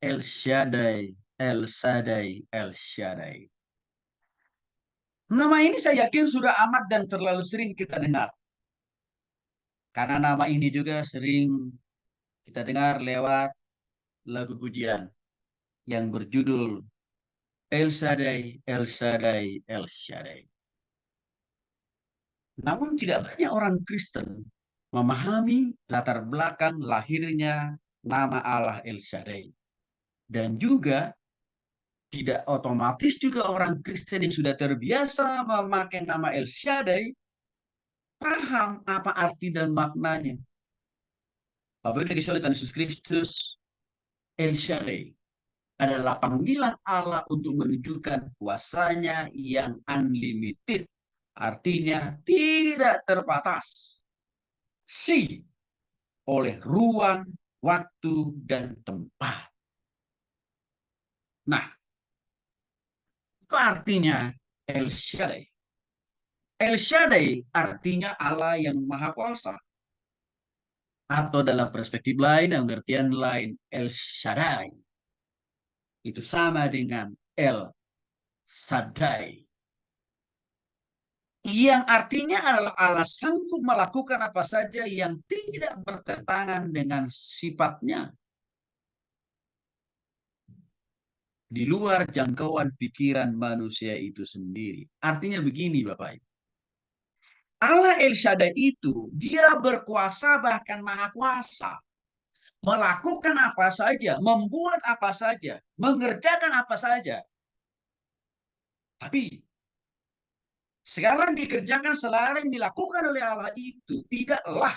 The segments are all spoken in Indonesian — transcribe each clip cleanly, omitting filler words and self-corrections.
El Shaddai, El Shaddai, El Shaddai. Nama ini saya yakin sudah amat dan terlalu sering kita dengar. Karena nama ini juga sering kita dengar lewat lagu pujian yang berjudul El Shaddai, El Shaddai, El Shaddai. Namun tidak banyak orang Kristen memahami latar belakang lahirnya nama Allah El Shaddai. Dan juga tidak otomatis juga orang Kristen yang sudah terbiasa memakai nama El Shaddai paham apa arti dan maknanya. Apabila oleh Yesus Kristus, El Shaddai adalah panggilan Allah untuk menunjukkan kuasanya yang unlimited. Artinya tidak terbatas. Si oleh ruang, waktu, dan tempat. Nah, itu artinya El Shaddai. El Shaddai artinya Allah yang Maha Kuasa. Atau dalam perspektif lain, dalam pengertian lain, El Shaddai. Itu sama dengan El Shaddai. Yang artinya adalah Allah sanggup melakukan apa saja yang tidak bertentangan dengan sifatnya. Di luar jangkauan pikiran manusia itu sendiri. Artinya begini Bapak Ibu. Allah El Shaddai itu, dia berkuasa bahkan maha kuasa. Melakukan apa saja, membuat apa saja, mengerjakan apa saja. Tapi sekarang dikerjakan selain dilakukan oleh Allah itu tidaklah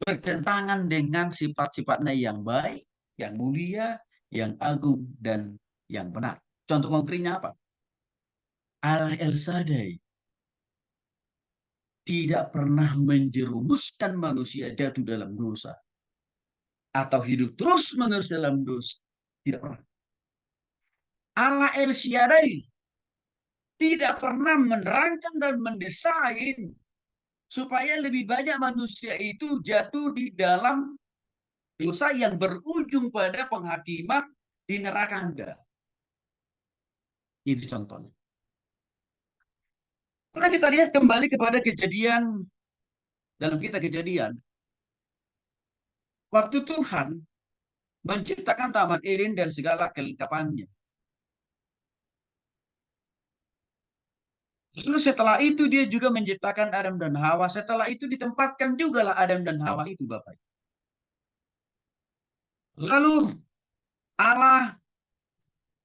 bertentangan dengan sifat-sifatnya yang baik, yang mulia, yang agung, dan yang benar. Contoh konkretnya apa? Allah El Shaddai tidak pernah menjerumuskan manusia jatuh dalam dosa atau hidup terus menerus dalam dosa. Tidak pernah. Allah El Shaddai tidak pernah merancang dan mendesain supaya lebih banyak manusia itu jatuh di dalam dosa yang berujung pada penghakiman di neraka. Enggak. Itu contohnya. Karena kita lihat kembali kepada kejadian dalam kita kejadian. Waktu Tuhan menciptakan Taman Eden dan segala kelengkapannya. Lalu setelah itu dia juga menciptakan Adam dan Hawa. Setelah itu ditempatkan juga lah Adam dan Hawa itu Bapak. Lalu Allah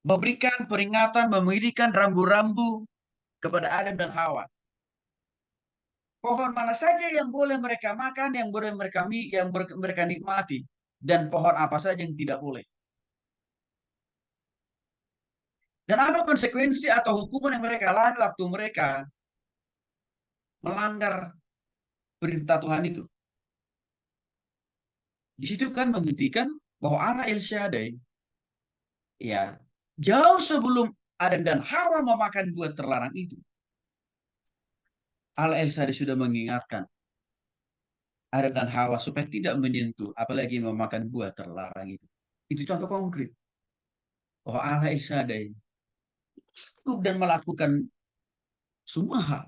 memberikan peringatan, memberikan rambu-rambu kepada Adam dan Hawa. Pohon mana saja yang boleh mereka makan, yang boleh mereka nikmati, dan pohon apa saja yang tidak boleh. Dan apa konsekuensi atau hukuman yang mereka alami waktu mereka melanggar perintah Tuhan itu. Di situ kan membuktikan bahwa Allah El Shaddai, ya, jauh sebelum Adam dan Hawa memakan buah terlarang itu, Allah El Shaddai sudah mengingatkan Adam dan Hawa supaya tidak menyentuh, apalagi memakan buah terlarang itu. Itu contoh konkret bahwa Allah El Shaddai cukup dan melakukan semua hal,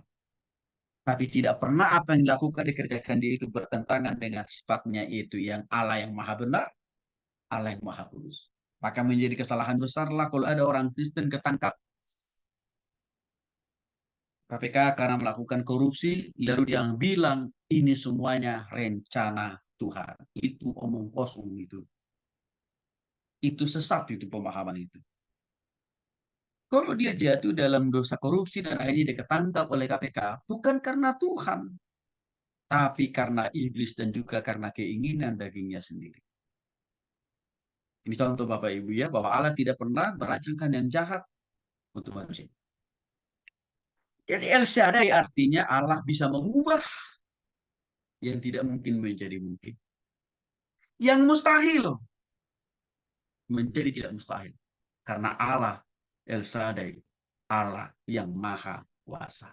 tapi tidak pernah apa yang dilakukan dikerjakan dia itu bertentangan dengan sifatnya itu yang Allah yang maha benar, Allah yang maha kudus. Maka menjadi kesalahan besarlah kalau ada orang Kristen ketangkap KPK karena melakukan korupsi, lalu dia bilang ini semuanya rencana Tuhan. Itu omong kosong itu. Itu sesat itu pemahaman itu. Kalau dia jatuh dalam dosa korupsi dan akhirnya dia ketangkap oleh KPK, bukan karena Tuhan, tapi karena iblis dan juga karena keinginan dagingnya sendiri. Ini contoh Bapak Ibu ya, bahwa Allah tidak pernah merancangkan yang jahat untuk manusia. Jadi El Shaddai artinya Allah bisa mengubah yang tidak mungkin menjadi mungkin. Yang mustahil menjadi tidak mustahil. Karena Allah El Shaddai, Allah yang maha kuasa.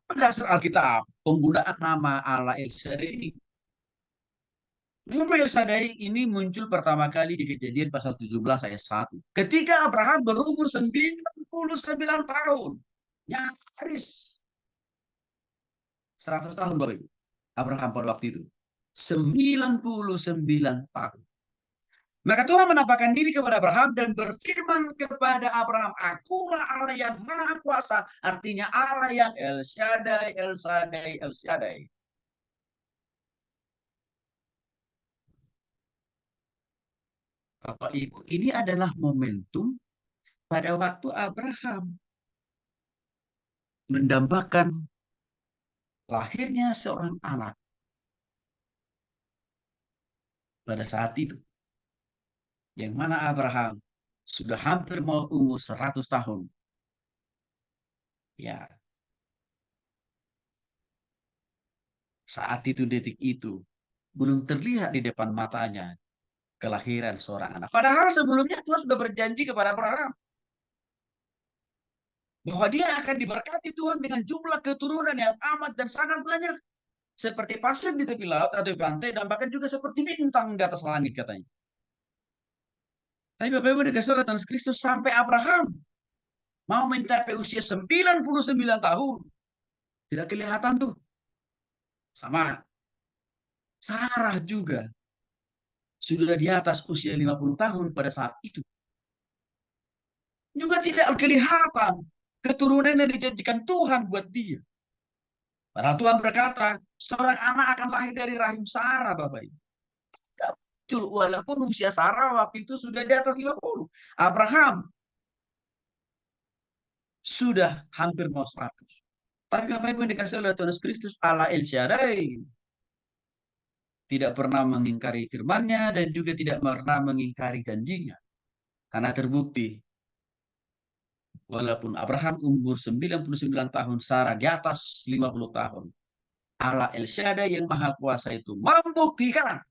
Pada dasar Alkitab, penggunaan nama Allah El Shaddai ini Nama El-Shaddai ini muncul pertama kali di Kejadian pasal 17 ayat 1. Ketika Abraham berumur 99 tahun. Nyaris 100 tahun Bapak Ibu. Abraham pada waktu itu. 99 tahun. Maka Tuhan menampakkan diri kepada Abraham dan berfirman kepada Abraham, Akulah Allah yang Maha Kuasa, artinya Allah yang El Shaddai, El Shaddai, El Shaddai. Bapak Ibu, ini adalah momentum pada waktu Abraham mendambakan lahirnya seorang anak pada saat itu. Yang mana Abraham sudah hampir mau umur 100 tahun. Ya, saat itu detik itu belum terlihat di depan matanya kelahiran seorang anak. Padahal sebelumnya Tuhan sudah berjanji kepada Abraham bahwa dia akan diberkati Tuhan dengan jumlah keturunan yang amat dan sangat banyak. Seperti pasir di tepi laut atau di pantai dan bahkan juga seperti bintang di atas langit katanya. Tapi Bapak Ibu dikasih oleh Tuhan Kristus sampai Abraham mau mencapai usia 99 tahun. Tidak kelihatan tuh. Sama Sarah juga sudah di atas usia 50 tahun pada saat itu. Juga tidak kelihatan keturunan yang dijanjikan Tuhan buat dia. Padahal Tuhan berkata, seorang anak akan lahir dari rahim Sarah, Bapak Ibu. Muncul, walaupun usia Sarah waktu itu sudah di atas 50. Abraham sudah hampir mau 100. Tapi Bapak Ibu yang dikasih oleh Tuhan Kristus, Allah El Shaddai, tidak pernah mengingkari firman-Nya dan juga tidak pernah mengingkari janjinya. Karena terbukti, walaupun Abraham umur 99 tahun, Sarah di atas 50 tahun, Allah El Shaddai yang Maha Kuasa itu membuktikan.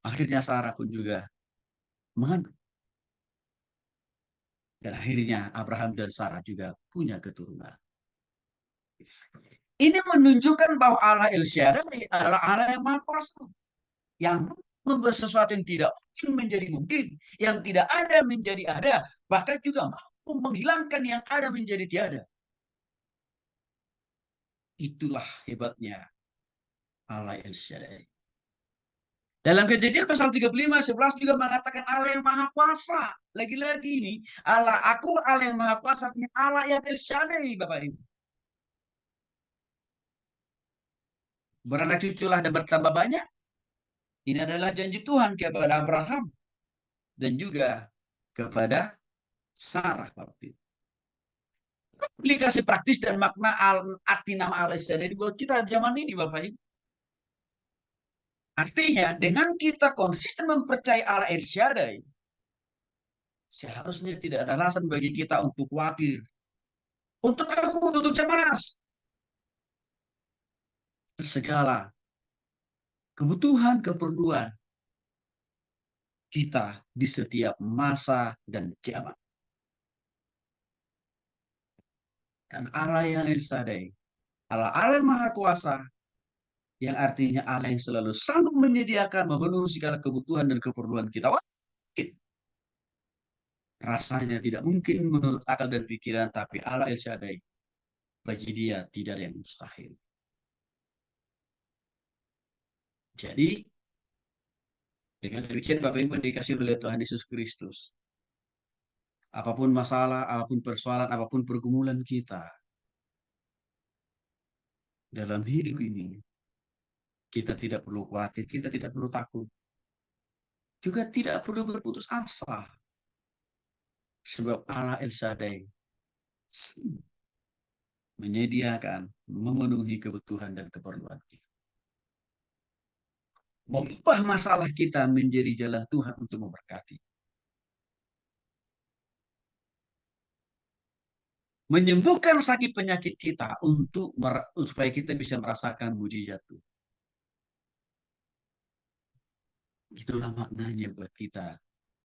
Akhirnya Sarah pun juga mengandung. Dan akhirnya Abraham dan Sarah juga punya keturunan. Ini menunjukkan bahwa Allah El Shaddai adalah Allah yang Maha Kuasa. Yang membuat sesuatu yang tidak mungkin menjadi mungkin, yang tidak ada menjadi ada, bahkan juga mampu menghilangkan yang ada menjadi tiada. Itulah hebatnya Allah El Shaddai. Dalam Kejadian pasal 35, 11 juga mengatakan Allah yang Maha Kuasa. Lagi-lagi ini, aku Allah yang Maha Kuasa, Allah yang El Shaddai, Bapak Ibu. Beranak cuculah dan bertambah banyak. Ini adalah janji Tuhan kepada Abraham dan juga kepada Sarah waktu itu. Aplikasi praktis dan makna arti nama Allah Shaddai buat kita zaman ini, Bapak Ibu. Artinya, dengan kita konsisten mempercayai Allah El Shaddai, seharusnya tidak ada alasan bagi kita untuk khawatir, untuk takut, untuk cemas. Segala kebutuhan, keperluan kita di setiap masa dan zaman. Dan Allah yang El Shaddai, Allah yang Maha Kuasa, yang artinya Allah yang selalu sanggup menyediakan, memenuhi segala kebutuhan dan keperluan kita. Rasanya tidak mungkin menurut akal dan pikiran, tapi Allah El Shaddai, bagi dia tidak ada yang mustahil. Jadi, dengan demikian Bapak Ibu dikasih oleh Tuhan Yesus Kristus. Apapun masalah, apapun persoalan, apapun pergumulan kita dalam hidup ini, kita tidak perlu khawatir, kita tidak perlu takut. Juga tidak perlu berputus asa. Sebab Allah El Shaddai menyediakan, memenuhi kebutuhan dan keperluan kita. Mengubah masalah kita menjadi jalan Tuhan untuk memberkati. Menyembuhkan sakit penyakit kita untuk supaya kita bisa merasakan mujizat Tuhan. Itulah maknanya buat kita